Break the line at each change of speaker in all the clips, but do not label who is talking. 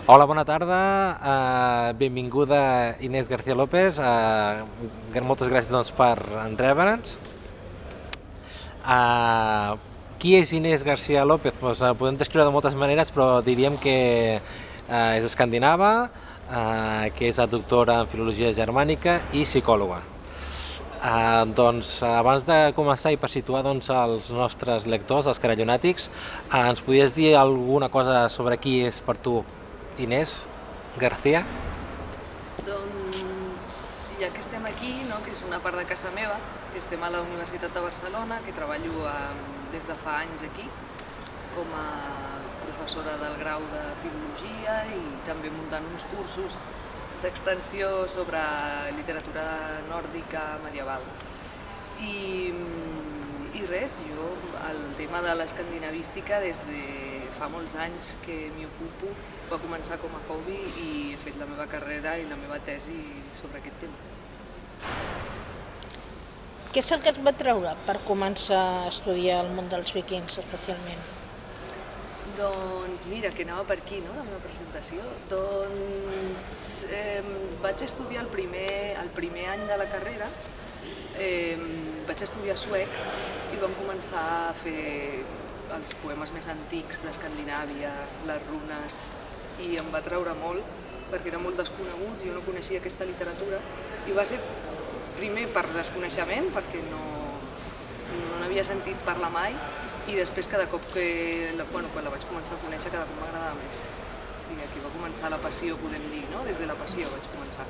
Hola, bona tarda, benvinguda Inés García López, moltes gràcies per rebre'ns. Qui és Inés García López? Podem descriure de moltes maneres, però diríem que és escandinava, que és doctora en filologia germànica i psicòloga. Abans de començar i per situar els nostres lectors, els carallonàtics, ens podries dir alguna cosa sobre qui és per tu Inés García?
Doncs ja que estem aquí, que és una part de casa meva, que estem a la Universitat de Barcelona, que treballo des de fa anys aquí com a professora del grau de filologia i també muntant uns cursos d'extensió sobre literatura nòrdica medieval. I res, jo el tema de l'escandinavística des de fa molts anys que m'hi ocupo, va començar com a hobby i he fet la meva carrera i la meva tesi sobre aquest tema.
Què és el que et va treure per començar a estudiar el món dels vikings especialment?
Doncs mira, que anava per aquí, la meva presentació. Doncs vaig estudiar el primer any de la carrera, vaig estudiar suec i vam començar a fer els poemes més antics d'Escandinàvia, les runes, i em va treure molt perquè era molt desconegut, jo no coneixia aquesta literatura i va ser primer per desconeixement perquè no n'havia sentit parlar mai i després cada cop quan la vaig començar a conèixer cada cop m'agradava més i aquí va començar la passió, podem dir, des de la passió vaig començar.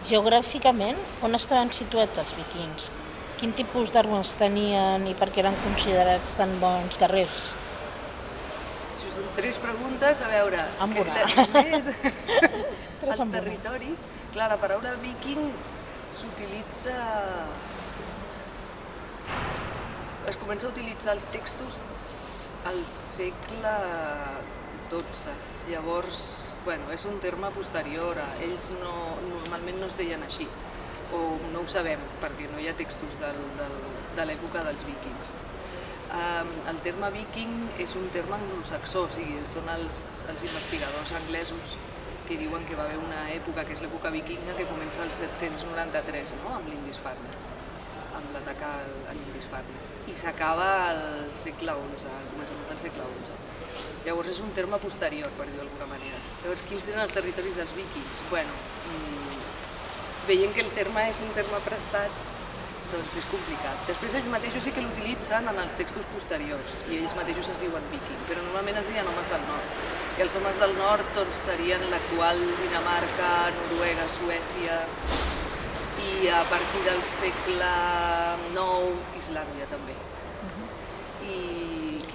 Geogràficament, on estaven situats els vikings? Quin tipus d'armes tenien i per què eren considerats tan bons guerrers?
Si són tres preguntes, a veure...
Amb una.
Els territoris... Clar, la paraula viking s'utilitza... Es comença a utilitzar els textos al segle XII. Llavors, és un terme posterior. Ells normalment no es deien així. O no ho sabem, perquè no hi ha textos de l'època dels vikings. El terme viking és un terme anglosaxó, o sigui, són els investigadors anglesos que diuen que va haver una època, que és l'època vikinga, que comença al 793, amb l'Indisfarne, amb l'atac a l'Indisfarne, i s'acaba al segle XI, al començament del segle XI. Llavors és un terme posterior, per dir-ho d'alguna manera. Llavors, quins eren els territoris dels vikings? Veient que el terme és un terme prestat, doncs és complicat. Després ells mateixos sí que l'utilitzen en els textos posteriors i ells mateixos es diuen viking, però normalment es deien homes del nord. I els homes del nord serien l'actual Dinamarca, Noruega, Suècia i a partir del segle IX Islàndia també.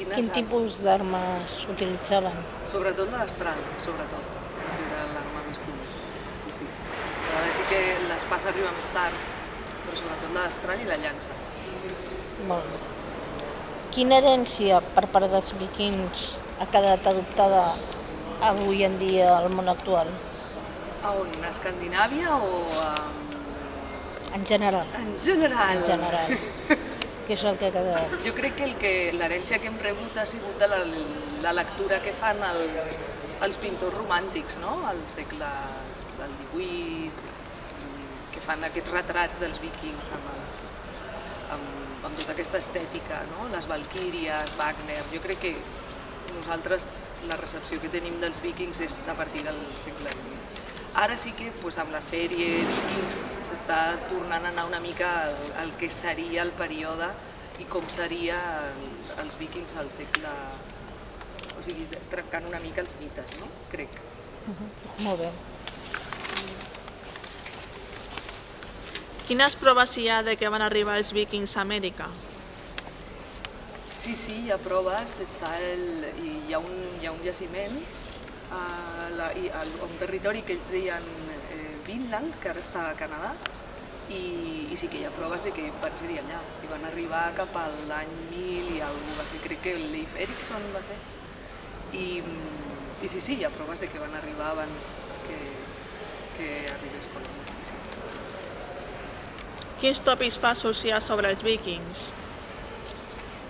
Quin tipus d'armes utilitzaven?
Sobretot l'astral, sobretot, que era l'arma més comú. Sí. A vegades sí que l'espasa arriba més tard, però sobretot l'astral i la llança.
Molt bé. Quina herència per part dels vikings ha quedat adoptada avui en dia al món actual?
A on? A Escandinàvia o a...
En general.
En general.
En general. Què és el que ha quedat?
Jo crec que l'herència que hem rebut ha sigut de la lectura que fan els pintors romàntics, al segle del XVIII, que fan aquests retrats dels vikings amb tota aquesta estètica, les valquíries, Wagner. Jo crec que nosaltres la recepció que tenim dels vikings és a partir del segle XX. Ara sí que amb la sèrie Vikings s'està tornant a anar una mica al que seria el període i com seria els vikings al segle... O sigui, trencant una mica els mites, crec.
Molt bé.
Quines proves hi ha de que van arribar els vikings a Amèrica?
Sí, hi ha proves, hi ha un jaciment a un territori que ells deien Vinland, que ara està a Canadà, i sí que hi ha proves de que van ser allà, i van arribar cap a l'any 1000 i alguna cosa, crec que Leif Erikson va ser, i sí, hi ha proves de que van arribar abans que arribés Colom.
Quins tòpics falsos hi ha sobre els vikings?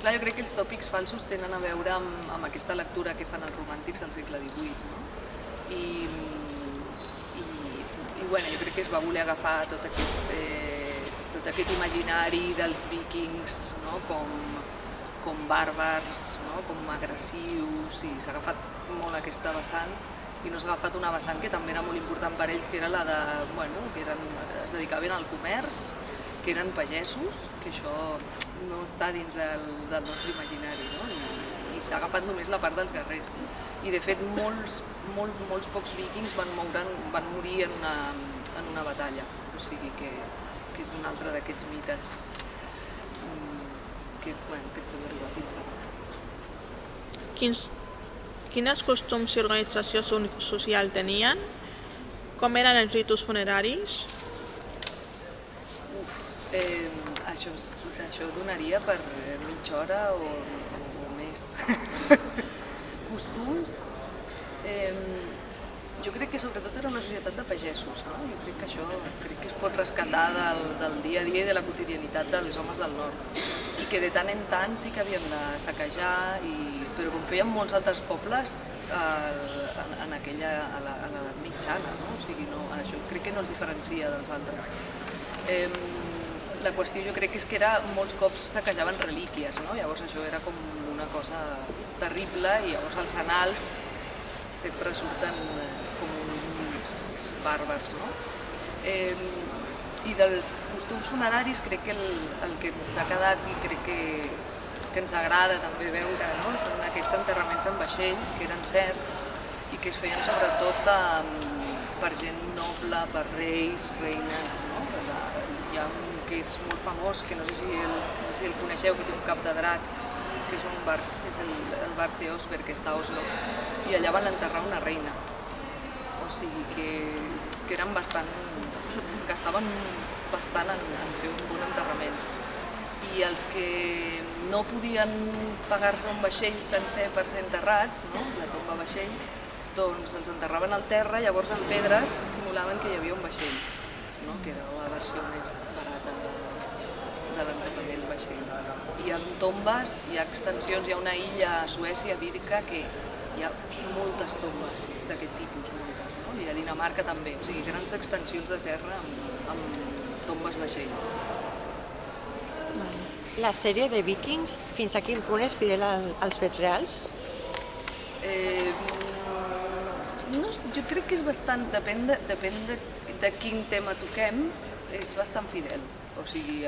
Clar, jo crec que els tòpics falsos tenen a veure amb aquesta lectura que fan els romàntics al segle XVIII, no? I bueno, jo crec que es va voler agafar tot aquest imaginari dels vikings, no? Com bàrbars, no? Com agressius, i s'ha agafat molt aquesta vessant i no s'ha agafat una vessant que també era molt important per ells, que era la de, bueno, que es dedicaven al comerç, que eren pagesos, que això no està dins del nostre imaginari, no? I s'ha agafat només la part dels guerrers. I de fet molts pocs vikings van morir en una batalla, o sigui que és un altre d'aquests mites que també arriba fins ara.
Quines costums i organització social tenien? Com eren els ritus funeraris?
Això donaria per mitja hora o més. Costums? Jo crec que sobretot era una societat de pagesos, no? Jo crec que això es pot rescatar del dia a dia i de la quotidianitat dels homes del nord. I que de tant en tant sí que havien de saquejar, però com feien molts altres pobles a l'edat mitjana, no? O sigui, això crec que no els diferencia dels altres. La qüestió jo crec que és que molts cops saquejaven relíquies, no? Llavors això era com una cosa terrible i llavors els annals sempre surten com uns bàrbars, no? I dels costums funeraris crec que el que ens ha quedat i crec que ens agrada també veure, no? Són aquests enterraments en vaixell, que eren certs i que es feien sobretot per gent noble, per reis, reines, no? Hi ha un que és molt famós, que no sé si el coneixeu, que té un cap de drac, que és un barc, que és el barc d'Osberg, que està a Oslo, i allà van enterrar una reina. O sigui que eren gastaven bastant en fer un bon enterrament. I els que no podien pagar-se un vaixell sencer per ser enterrats, no? La tomba vaixell, doncs els enterraven al terra, llavors amb pedres simulaven que hi havia un vaixell, no? Que era la versió més barata de l'enterrament vaixell. Hi ha tombes, hi ha extensions, hi ha una illa a Suècia, Birka, que hi ha moltes tombes d'aquest tipus, moltes, no? I a Dinamarca també, o sigui, grans extensions de terra amb tombes vaixell.
La sèrie de Vikings, fins a quin punt és fidel als fets reals?
Jo crec que és bastant, depèn de quin tema toquem, és bastant fidel. O sigui,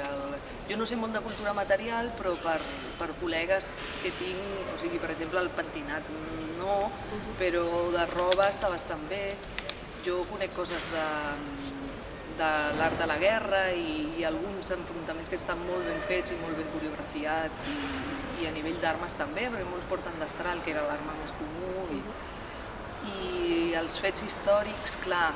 jo no sé molt de cultura material, però per col·legues que tinc, o sigui, per exemple, el pentinat no, però de roba està bastant bé. Jo conec coses de l'art de la guerra i alguns enfrontaments que estan molt ben fets i molt ben coreografiats i a nivell d'armes també, perquè molts porten destral, que era l'arma més comú, i els fets històrics, clar,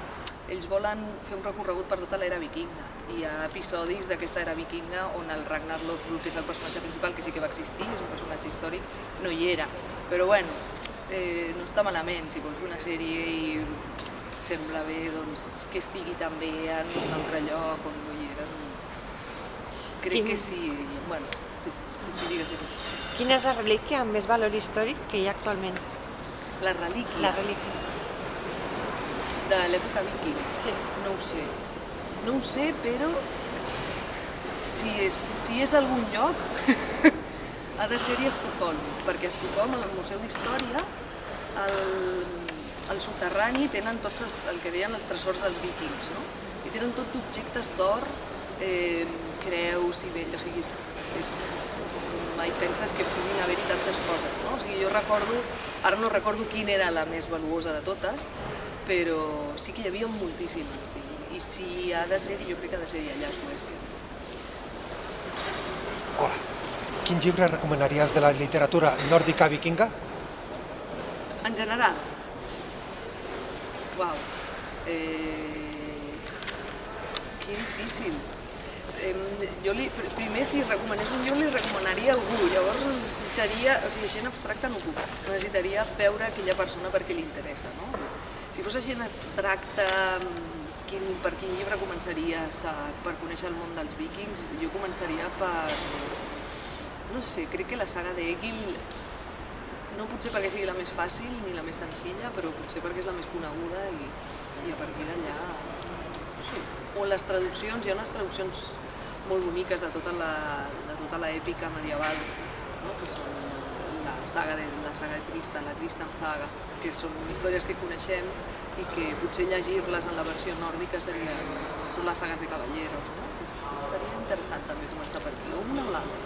ells volen fer un recorregut per tota l'era vikinga. Hi ha episodis d'aquesta era vikinga on el Ragnar Lothbrok, que és el personatge principal, que sí que va existir, és un personatge històric, no hi era. Però bueno, no està malament, si vols fer una sèrie i sembla bé que estigui també en un altre lloc on no hi eren. Crec que sí, bueno, sí, digues.
Quina és la relíquia amb més valor històric que hi ha actualment?
La relíquia?
La relíquia.
De l'època viking?
Sí.
No ho sé. No ho sé, però si és algun lloc ha de ser-hi a Estocolm, perquè a Estocolm, al Museu d'Història, al soterrani tenen tots el que deien els tresors dels vikings, no? I tenen tot d'objectes d'or, creus i vell, o sigui, mai penses que puguin haver-hi tantes coses, no? O sigui, jo recordo, ara no recordo quina era la més valuosa de totes, però sí que hi havia moltíssimes, sí. I si ha de ser, jo crec que ha de ser allà a Suècia.
Hola. Quin llibre recomanaries de la literatura nòrdica vikinga?
En general? Uau. Que difícil. Primer, si recomanés un llibre, li recomanaria algú. Llavors necessitaria, o sigui, així en abstracte no puc. Necessitaria veure aquella persona perquè li interessa, no? Si fos així en abstracte, per quin llibre començaries per conèixer el món dels vikings? Jo començaria no sé, crec que la saga d'Egil, no potser perquè sigui la més fàcil ni la més senzilla, però potser perquè és la més coneguda i a partir d'allà... Sí. O les traduccions, hi ha unes traduccions molt boniques de tota l'èpica medieval, no? Que són la saga de Tristan, la Tristan saga, que són històries que coneixem i que potser llegir-les en la versió nòrdica són les sagues de cavalleros, no? Seria interessant també començar per aquí, o una o l'altra.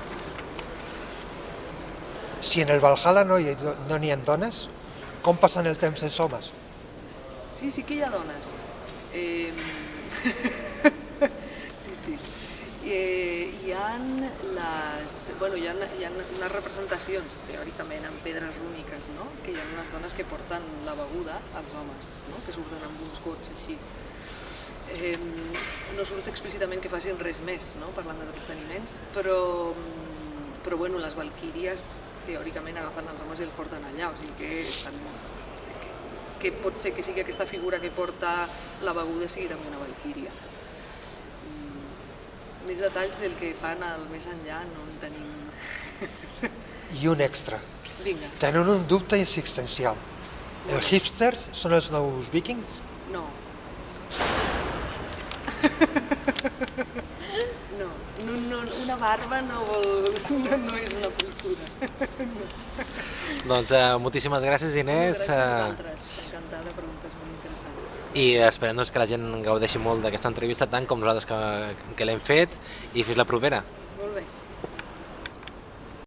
Si en el Valhalla no n'hi ha dones, com passen el temps els homes?
Sí, sí que hi ha dones. Sí. Hi ha unes representacions, teòricament, en pedres rúniques, no? Que hi ha unes dones que porten la beguda als homes, no? Que surten amb uns gots així. No surt explícitament que facin res més, no? Parlant d'entreteniments, però bueno, les valquíries teòricament agafen els homes i els porten allà, o sigui que pot ser que sigui aquesta figura que porta la beguda sigui també una valquíria. Més detalls del que fan al més enllà no en tenim.
I un extra.
Vinga.
Tenen un dubte existencial. Els hipsters són els nous vikings?
No. No, una barba no és una postura.
Doncs moltíssimes gràcies, Inés.
Gràcies a vosaltres, encantada, preguntes molt interessants.
I esperem que la gent gaudeixi molt d'aquesta entrevista tant com nosaltres que l'hem fet, i fins la propera.